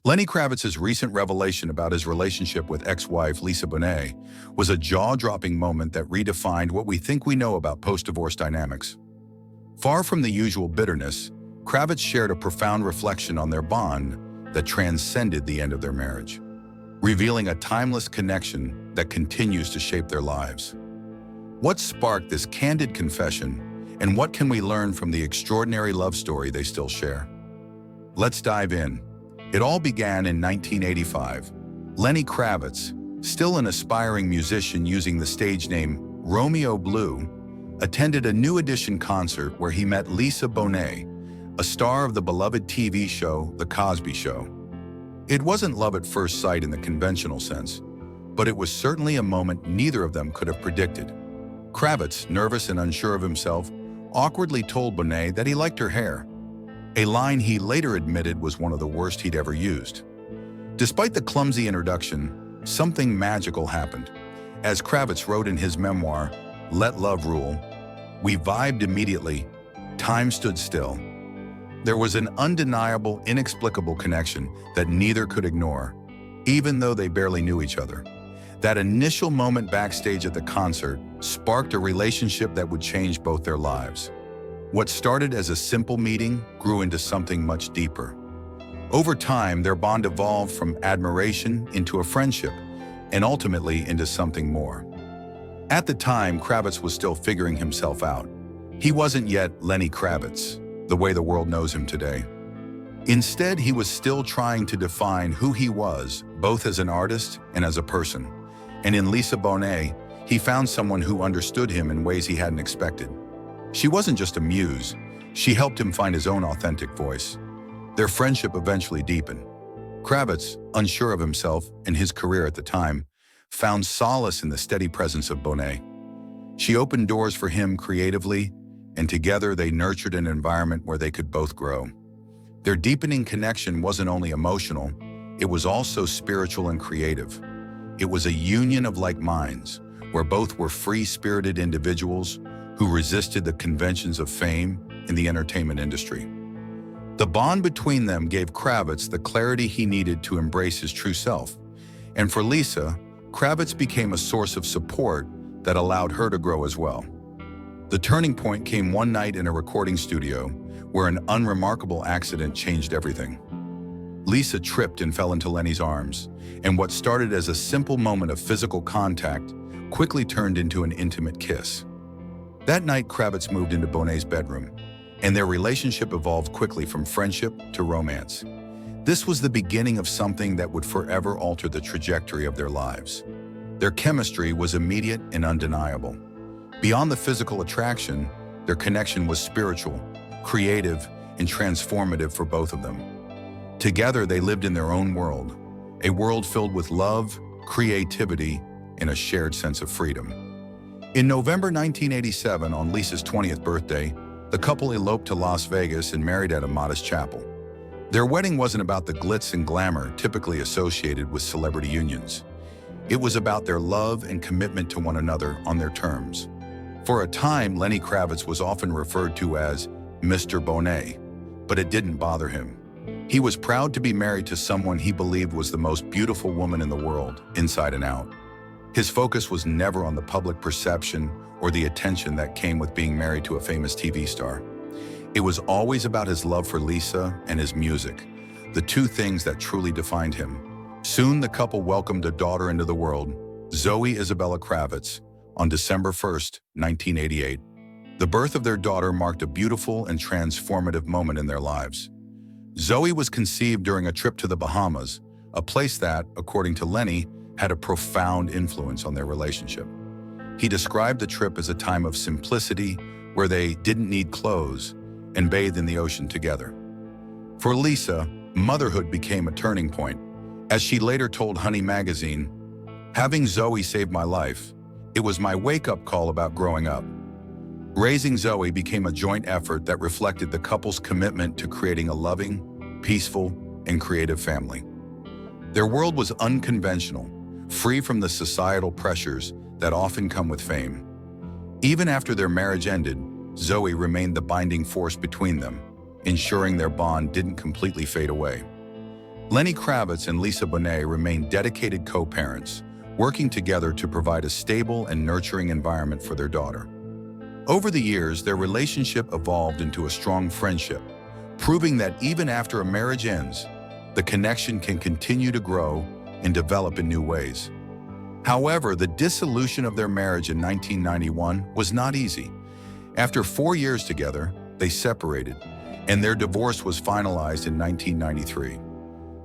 Lenny Kravitz's recent revelation about his relationship with ex-wife Lisa Bonet was a jaw-dropping moment that redefined what we think we know about post-divorce dynamics. Far from the usual bitterness, Kravitz shared a profound reflection on their bond that transcended the end of their marriage, revealing a timeless connection that continues to shape their lives. What sparked this candid confession, and what can we learn from the extraordinary love story they still share? Let's dive in. It all began in 1985. Lenny Kravitz, still an aspiring musician using the stage name Romeo Blue, attended a New Edition concert where he met Lisa Bonet, a star of the beloved TV show The Cosby Show. It wasn't love at first sight in the conventional sense, but it was certainly a moment neither of them could have predicted. Kravitz, nervous and unsure of himself, awkwardly told Bonet that he liked her hair, a line he later admitted was one of the worst he'd ever used. Despite the clumsy introduction, something magical happened. As Kravitz wrote in his memoir, Let Love Rule, "We vibed immediately. Time stood still. There was an undeniable, inexplicable connection that neither could ignore, even though they barely knew each other. That initial moment backstage at the concert sparked a relationship that would change both their lives. What started as a simple meeting grew into something much deeper. Over time, their bond evolved from admiration into a friendship, and ultimately into something more. At the time, Kravitz was still figuring himself out. He wasn't yet Lenny Kravitz, the way the world knows him today. Instead, he was still trying to define who he was, both as an artist and as a person. And in Lisa Bonet, he found someone who understood him in ways he hadn't expected. She wasn't just a muse, she helped him find his own authentic voice. Their friendship eventually deepened. Kravitz, unsure of himself and his career at the time, found solace in the steady presence of Bonet. She opened doors for him creatively, and together they nurtured an environment where they could both grow. Their deepening connection wasn't only emotional, it was also spiritual and creative. It was a union of like minds, where both were free-spirited individuals who resisted the conventions of fame in the entertainment industry. The bond between them gave Kravitz the clarity he needed to embrace his true self. And for Lisa, Kravitz became a source of support that allowed her to grow as well. The turning point came one night in a recording studio where an unremarkable accident changed everything. Lisa tripped and fell into Lenny's arms, and what started as a simple moment of physical contact quickly turned into an intimate kiss. That night, Kravitz moved into Bonet's bedroom, and their relationship evolved quickly from friendship to romance. This was the beginning of something that would forever alter the trajectory of their lives. Their chemistry was immediate and undeniable. Beyond the physical attraction, their connection was spiritual, creative, and transformative for both of them. Together, they lived in their own world, a world filled with love, creativity, and a shared sense of freedom. In November 1987, on Lisa's 20th birthday, the couple eloped to Las Vegas and married at a modest chapel. Their wedding wasn't about the glitz and glamour typically associated with celebrity unions. It was about their love and commitment to one another on their terms. For a time, Lenny Kravitz was often referred to as Mr. Bonet, but it didn't bother him. He was proud to be married to someone he believed was the most beautiful woman in the world, inside and out. His focus was never on the public perception or the attention that came with being married to a famous TV star. It was always about his love for Lisa and his music, the two things that truly defined him. Soon, the couple welcomed a daughter into the world, Zoë Isabella Kravitz, on December 1st, 1988. The birth of their daughter marked a beautiful and transformative moment in their lives. Zoë was conceived during a trip to the Bahamas, a place that, according to Lenny, had a profound influence on their relationship. He described the trip as a time of simplicity where they didn't need clothes and bathed in the ocean together. For Lisa, motherhood became a turning point. As she later told Honey magazine, "Having Zoë saved my life. It was my wake-up call about growing up." Raising Zoë became a joint effort that reflected the couple's commitment to creating a loving, peaceful, and creative family. Their world was unconventional, free from the societal pressures that often come with fame. Even after their marriage ended, Zoë remained the binding force between them, ensuring their bond didn't completely fade away. Lenny Kravitz and Lisa Bonet remain dedicated co-parents, working together to provide a stable and nurturing environment for their daughter. Over the years, their relationship evolved into a strong friendship, proving that even after a marriage ends, the connection can continue to grow and develop in new ways. However, the dissolution of their marriage in 1991 was not easy. After 4 years together, they separated, and their divorce was finalized in 1993.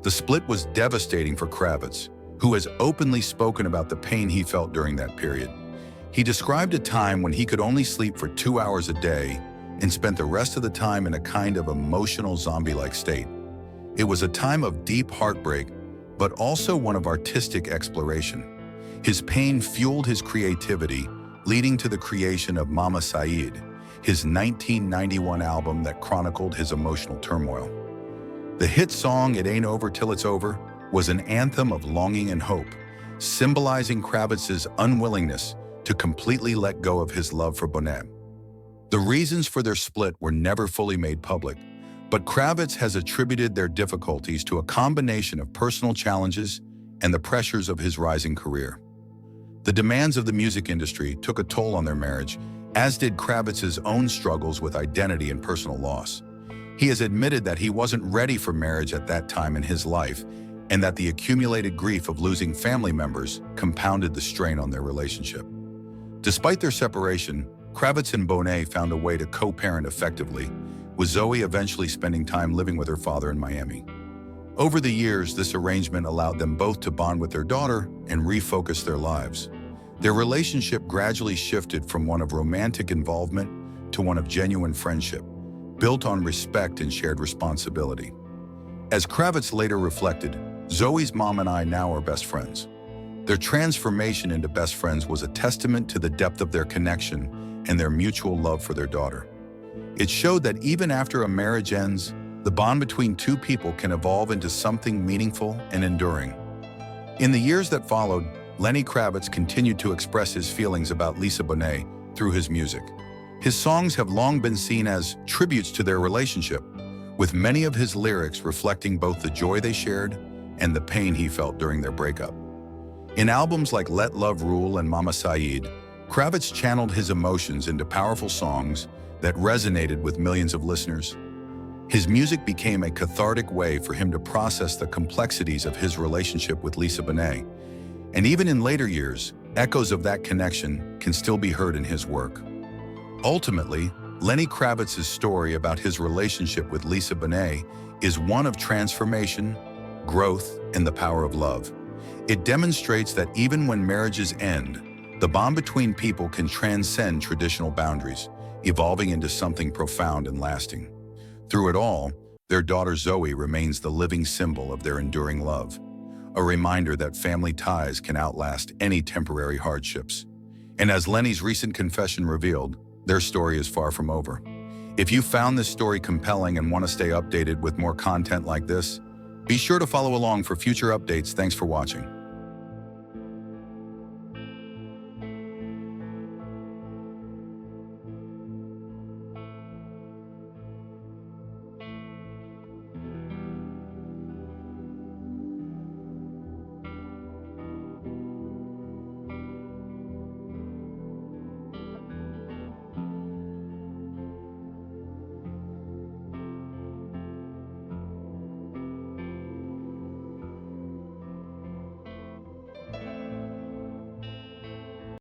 The split was devastating for Kravitz, who has openly spoken about the pain he felt during that period. He described a time when he could only sleep for 2 hours a day and spent the rest of the time in a kind of emotional zombie-like state. It was a time of deep heartbreak, but also one of artistic exploration. His pain fueled his creativity, leading to the creation of Mama Saeed, his 1991 album that chronicled his emotional turmoil. The hit song It Ain't Over Till It's Over was an anthem of longing and hope, symbolizing Kravitz's unwillingness to completely let go of his love for Bonet. The reasons for their split were never fully made public, but Kravitz has attributed their difficulties to a combination of personal challenges and the pressures of his rising career. The demands of the music industry took a toll on their marriage, as did Kravitz's own struggles with identity and personal loss. He has admitted that he wasn't ready for marriage at that time in his life, and that the accumulated grief of losing family members compounded the strain on their relationship. Despite their separation, Kravitz and Bonet found a way to co-parent effectively, with Zoë eventually spending time living with her father in Miami. Over the years, this arrangement allowed them both to bond with their daughter and refocus their lives. Their relationship gradually shifted from one of romantic involvement to one of genuine friendship, built on respect and shared responsibility. As Kravitz later reflected, Zoe's mom and I now are best friends. Their transformation into best friends was a testament to the depth of their connection and their mutual love for their daughter. It showed that even after a marriage ends, the bond between two people can evolve into something meaningful and enduring. In the years that followed, Lenny Kravitz continued to express his feelings about Lisa Bonet through his music. His songs have long been seen as tributes to their relationship, with many of his lyrics reflecting both the joy they shared and the pain he felt during their breakup. In albums like Let Love Rule and Mama Saeed, Kravitz channeled his emotions into powerful songs that resonated with millions of listeners. His music became a cathartic way for him to process the complexities of his relationship with Lisa Bonet. And even in later years, echoes of that connection can still be heard in his work. Ultimately, Lenny Kravitz's story about his relationship with Lisa Bonet is one of transformation, growth, and the power of love. It demonstrates that even when marriages end, the bond between people can transcend traditional boundaries, evolving into something profound and lasting. Through it all, their daughter Zoe remains the living symbol of their enduring love, a reminder that family ties can outlast any temporary hardships. And as Lenny's recent confession revealed, their story is far from over. If you found this story compelling and want to stay updated with more content like this, be sure to follow along for future updates. Thanks for watching.